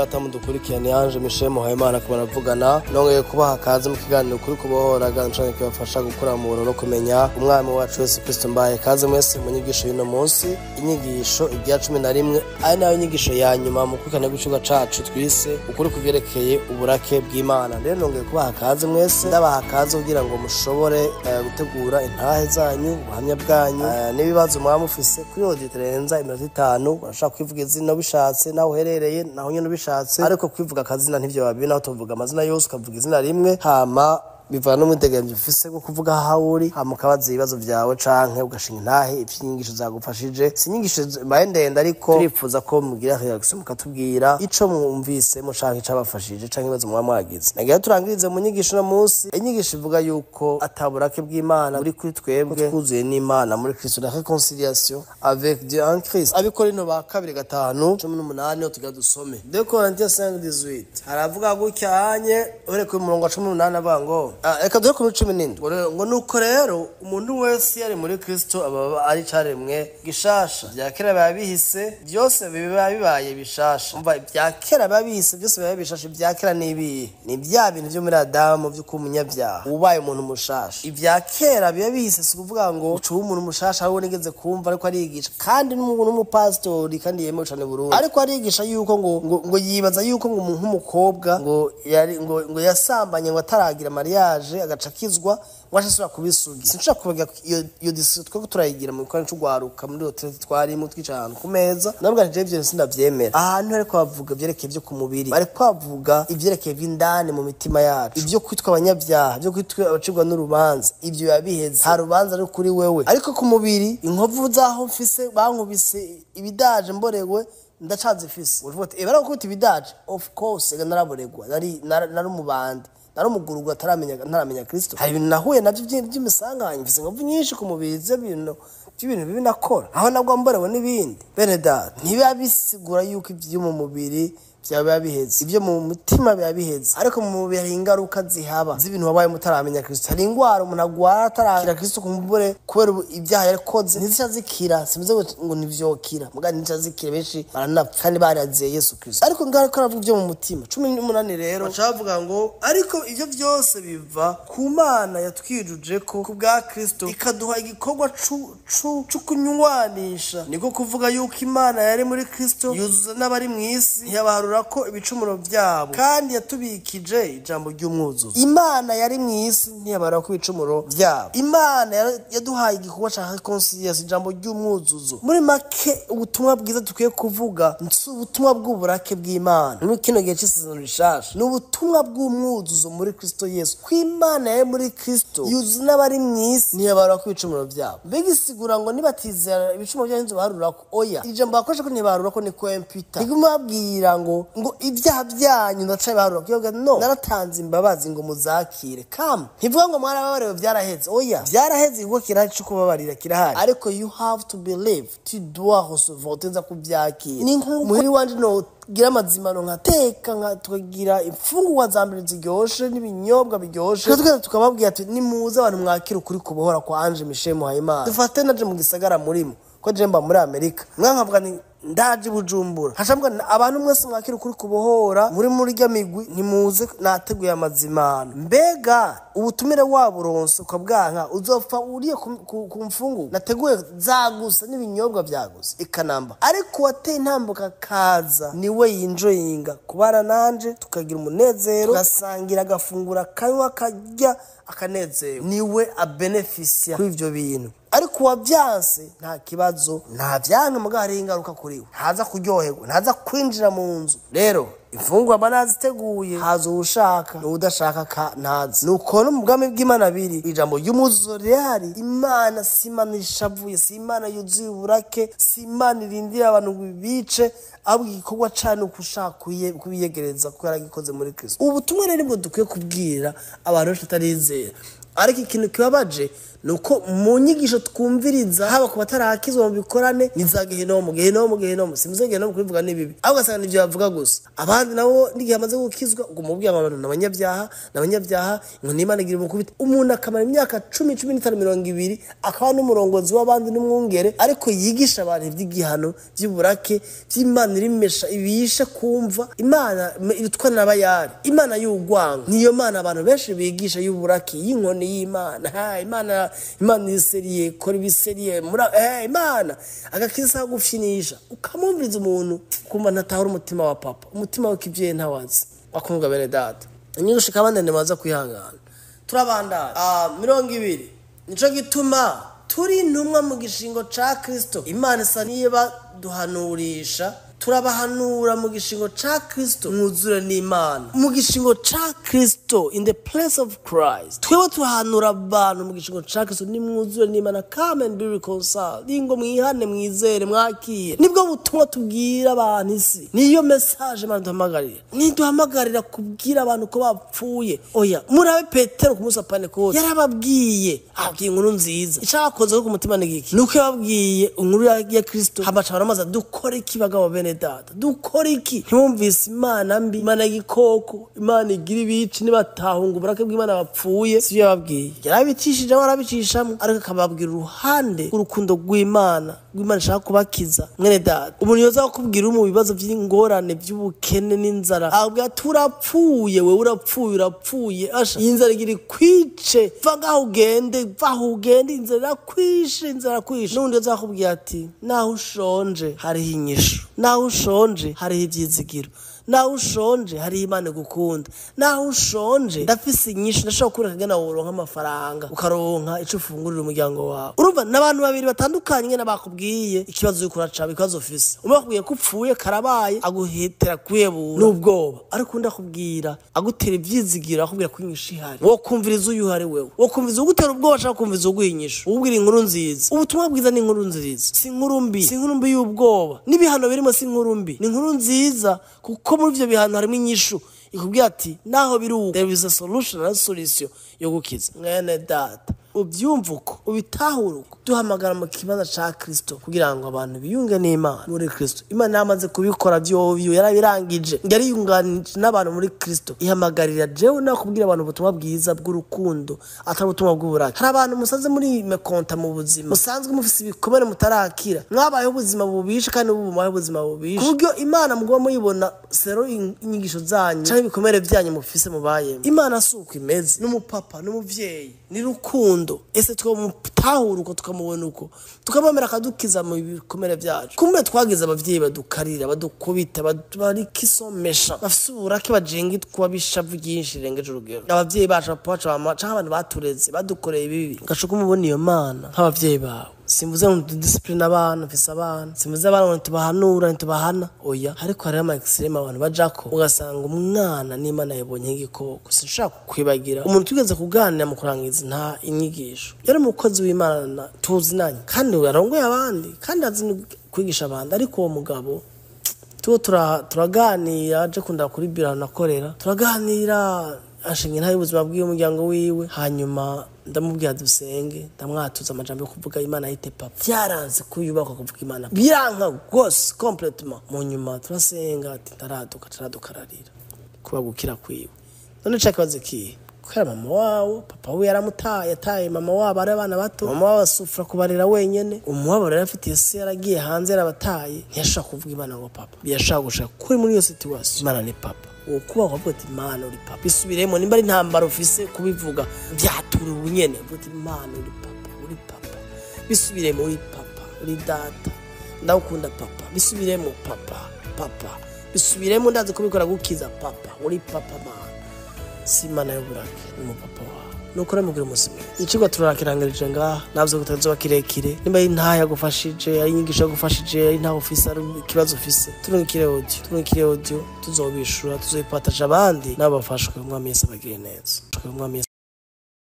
data mudukurikirane yanje mishemo hayimana kubona vugana nongeye kubaha kaze mu kiganiro kuri kubohora canke kibafasha gukura mu no kumenya umwami wacu Yesu Kristo mbaye kaze mwese mu nyigisho y'ino munsi inyigisho igya 11 ari nayo nyigisho ya nyuma mu kwikana gucuga cacu twise ukuri kuvyerekeye uburake bw'Imana. Rero nongeye kubaha kaze mwese ndabaha kaze kugira ngo mushobore gutegura intahe zanyu ubuhamya bwanyu n'ibibazo mwamufise kuri oditerenza iminota 5 urashaka kwivuga izina bishatse naho uherereye naho nyine bishatse ariko kwivuga akazina ntivyo babi naho tuvuga amazina yose ukavuga izina rimwe hama bivana n'umutegemvye ufise ko kuvuga hawuri hama ukabaza ibibazo vyawe canke ugashinga intahe ivyinyigisho zagufashije sinyigisho ndende ariko turifuza ko mugira reaction mukatubwira ico mwumvisemo canke icabafashije canke ibibazo mwamwagize nagira turangirize mu nyigisho no munsi inyigisho ivuga yuko ataburake bw'Imana buri kuri twebwe twuzuye n'Imana muri Kristo la réconciliation avec Dieu en Christ. Abikorino ba 2:5-18 tugira dusome 2 Corinthiens 5:18 haravuga gucyanye ore ku murongo wa 18 avango eka dore ku 17 ngo nuko rero umuntu wese yari muri Kristo aba ari caremwe gishasha bya Kera babihise byose biba bibaye bishasha umva bya Kera babihise byose biba bishasha bya Kera nibi ni bya bintu byo muri Adamu byo kumunyabyaha ubaye umuntu mushasha ibya Kera biba bihise sikuvuga ngo ucu umuntu mushasha aho nigeze kumva ariko arigisha kandi n'umuntu n'umupastori kandi yemewe cyane Burundi ariko arigisha yuko ngo yibaza yuko ngo umuntu nk'umukobwa ngo yari ngo yasambanye ngo ataragira Maria agacakizwa washasura kubisugi sinshaka kuvuga iyo disitwe ko turayigira mu kwani cy'ugwaruka muri hotel twari mu twicana ku meza nabwo je byo sindavyemera ahantu ariko bavuga byerekeye byo ku mubiri bari kwavuga ivyerekeye by'indani mu mitima yacu ibyo kwitwa abanyabyaha byo kwitwa abacibwa n'urubanza ibyo yabiheze ha rubanza ari kuri wewe ariko ku mubiri inkovu zaho mfise bankubise ibidaje mborewe ndacazifise uvuga ati ebara ko ibidaje of course naraboregwa nari umubandi narumugurugwa ntaramenya Kristo hari ibintu nahuye navyo by'imisanganye mfise ngo nyinshi ku mubiri by'ibintu bibi nakora aho nabwo mborewe n'ibindi bene da ntiba bisigura yuko ibyo mu mubiri byaba biheze ibyo mu mutima biba biheze ariko mu mubiri hari ingaruka zihaba z'ibintu wabaye mutaramenya Kristo hari ingwara umuntu agwara atarakira Kristo kumubure kubera ibyaha yakoze ntizisha zikira simeze ngo nivyokira mugani ntizisha zikira benshi baranapfa kandi baraziye Yesu Kristo ariko ngaruka aravuga byo mu mutima 18 rero bacavuga ngo ariko ivyo byose biva ku Mana yatwijuje ko kubwa Kristo ikaduha igikorwa cukunywanisha niko kuvuga yuko Imana yari muri Kristo yuzuza n'abari mu isi ko ibicumuro byabo kandi yatubikije ijambo ry'umwuzuzo Imana yari mu isi ntiyabara ko ibicumuro byabo Imana yaduhaye igikorwa cya reconciliation ijambo ry'umwuzuzo muri make ubutumwa bwiza tukwiye kuvuga ubutumwa bw'uburake bw'Imana muri kino gihe cy'isezerano rishasha n'ubutumwa bw'umwuzuzo muri Kristo Yesu ko Imana yari muri Kristo yuzuza n'abari mu isi ntiyabara ko ibicumuro byabo bigisigura ngo nibatizera ibicumuro by'inzu baharura ko oya ijambo bakoresha ko ntibarura ko ni kwempita nigumabwira ngo ibyaha byanyu ndacaye baharura kuyoga no naratanze imbabazi ngo muzakire kam ntivuga ngo mwarababarewe byaraheze oya byaraheze ngo kirahari cyo kubabarira kirahari ariko you have to believe tu dois recevoir tenza kubyakira ni muhiri wanje no gira amazimano nkateka nkatugira imfungwa za mbere ziryoshe n'ibinyobwa biryoshe tukababwira ati ni muze abantu mwakira ukuri kubohora kwa Anje Mishemo Hayimana dufate naje mu gisagara murimo ko jemba muri Amerika mwankavuga ni ndaje Bujumbura hashambwa abantu mwese mwakira ukuri kubohora muri rya migwi ntimuze nateguye amazimano mbega ubutumire waburonse ukabwanka uzopfa uriye ku mfungu nateguye zagusa n'ibinyobwa byagusa ikanamba ariko wateye intambuka kaza niwe yinjoyinga kubara nanje tukagira umunezero gasangira gafungura kanywa kajya akanezero niwe abeneficia kuri ivyo bintu ariko wabyanse nta kibazo nta byanke mugari ingaruka kuriwe ntaza kuryoherwa ntaza kwinjira mu nzu rero ifungwa banaziteguye hazo ushaka n'udashaka ntazi nuko no mu bwami bw'Imana biri ijambo ry'umuzuzo rihari Imana simana ishavuye si Imana yuzuye uburake si Imana irindira abantu bibice ahubwo igikorwa cyane ukushaka kubiyegereza ko yaragikoze muri Kristo ubutumwa rero nibwo dukwiye kubwira abantu batarizera ariko ikintu kibabaje nuko mu nyigisho twumviriza haba ku batarakizwa mu bikorane gehinomu simuze gehinomu kubivuga nibibi aho gasanga nivyo bavuga gusa abandi nabo ndigihe amaze gukizwa ngo mubwiye abantu n'abanyabyaha ngo n'Imana igira umukubita umuntu akamara imyaka 10-15-20 akaba n'umurongozi w'abandi n'umwungere ariko yigisha abantu ivy'igihano by'uburake by'Imana irimesha ibisha kumva Imana irutwa n'abayari Imana y'ugwanga niyo Mana abantu benshi bigisha y'uburake y'inkoni y'Imana Imana iseriye kora ibiseriye muri Imana agakisa gufyinisha ukamumviriza umuntu kumva ntatahura umutima wa papa umutima wa kivye ntawazi akumva bene data inyigisho kabande nemaza kwihangana turabanda 20 nico gituma turi intumwa mu gishingo ca Kristo Imana isaniye baduhanurisha turabahanura mu gishingo ca Kristo mwuzure n'Imana mu gishingo ca Kristo in the place of Christ twebwe tuhanura abantu mu gishingo ca Kristo ni mwuzure n'Imana come and be reconciled ingo mwihane mwizere mwakire nibwo butumwa tubwira abantu isi niyo message Imana duhamagarira niduhamagarira kubwira abantu ko bapfuye oya murabe Petero ku musa Pentecost yarababwiye abwiye inkuru nziza icakoze ku mutima n'igiki nuko yababwiye inkuru ya Kristo habaca baramaza dukora ikibagabo bene data dukora iki ntumvise Imana mbi Imana y'igikoko Imana igira ibici nibatahunga uburake bw'Imana bapfuye sivyo yababwiye yarabicishije barabicishamo ariko akababwira uruhande urukundo rw'Imana ishaka kubakiza mwene data umuntu yoza kubwira mu bibazo by'ingorane by'ubukene n'inzara abwa turapfuye we urapfuye asha inzara igira kwice vaho ugende inzara kwishe n'undi yoza kubwira ati naho ushonje hari inyishu naho ushonje hari ibyizigiro naho ushonje hari Imana gukunda naho ushonje ndafise inyishu ndashaka kureka gana woronka amafaranga ukaronka ico ufungurira umuryango wawe urumva nabantu babiri batandukanye n'abakubwiye ikibazo yuko uracaba ikazo ofisi umubwiye ko upfuye karabaye aguhetera kwebura n'ubwoba ariko ndakubwira agutera ivyizigiro akubwira ko inyishu ihari wo kumviriza uyu hari wewe wo kumviriza ugutera ubwoba ashaka kumviriza uguhinyisha ubwira inkuru nziza ubutumwa bwiza ni inkuru nziza si inkuru mbi y'ubwoba n'ibihano birimo si inkuru mbi ni inkuru nziza kuko muri ivyo bihano harimo inyishu ikubwira ati naho biru there is a solution yo gukiza mwene data ubyumva uko ubitahura uko duhamagara mu kibanza ca Kristo kugira ngo abantu biyunge n'Imana muri Kristo Imana yamaze kubikora byovyo yarabirangije yari yunganije n'abantu muri Kristo ihamagarira jewe nakubwira abantu ubutumwa bwiza bw'urukundo atari ubutumwa bw'uburake hari abantu musaze muri mekonta mu buzima musanzwe mufise ibikomere mutarakira mwabayeho ubuzima bubishe kandi ubumaye ubuzima bubishe kubyo Imana mugwa muyibona sero inyigisho zanyu cyangwa ibikomere byanyu mufise mubaye Imana suko imeze n'umupapa n'umuvyeyi ni rukundo ese twamutahura uko tukamubona uko tukamamera akadukiza mu bikomere byacu kumbe twagize abavyeyi badukarira badukubita barikisomesha bafise uburake bajenga twabisha vyinshi rengeje urugero abavyeyi bacu papaca abantu batureze badukoreye ibibi gashuka umubona iyo Mana nk'abavyeyi bawe simvuze ngo discipline abana mfise abana simvuze abana ngo tubahanura ntubahana oya ariko hari ama extreme abantu bajako ugasanga umwana n'Imana yabonye igikoko sinshaka kwibagira umuntu tugeze kuganira mu kurangiza nta inyigisho yari umukozi w'Imana tuzinanye kandi yarongoye abandi kandi azi kwigisha abandi ariko uwo mugabo turaganira aje kunda kuri biro nakorera turaganira ashinge ntayo ubuzima bw'umuryango wiwe hanyuma ndamubwira dusenge ndamwatuza amajambo yo kuvuga Imana yite papa byaranze kuyubaka kuvuga Imana biranka gose complètement mu nyuma turasenga ati taradukararira kuba gukira kwiwe none cakabaze ki kwera mama wawo papa we yaramutaye ataye mama wabo ari abana bato mama wabo asufra kubarera wenyene umuwabo yarafitiye se yaragiye hanze yarabataye ntiyashaka kuvuga Imana ngo papa biyashaka gushaka kuri muri iyo situation Imana ni papa ukuba wavuga ati Imana uri papa bisubiremo nimba ari ntambara ufise kubivuga byatura ubunyene uvuga ati Imana uri papa bisubiremo uri papa uri data ndawukunda papa bisubiremo papa bisubiremo ndaze kubikora gukiza papa uri papa Mana si Imana y'uburake ni papa wawe nuko ramugira umusimi icigwa turakirangirije ngaha navyo gutazoba kirekire nimba ari ntaya gufashije ari inyigisho gufashije ari nta office ari kibazo office turungikire audio tuzobishura tuzoyipatasha abandi nabafashwe umwami Yesu abagire neza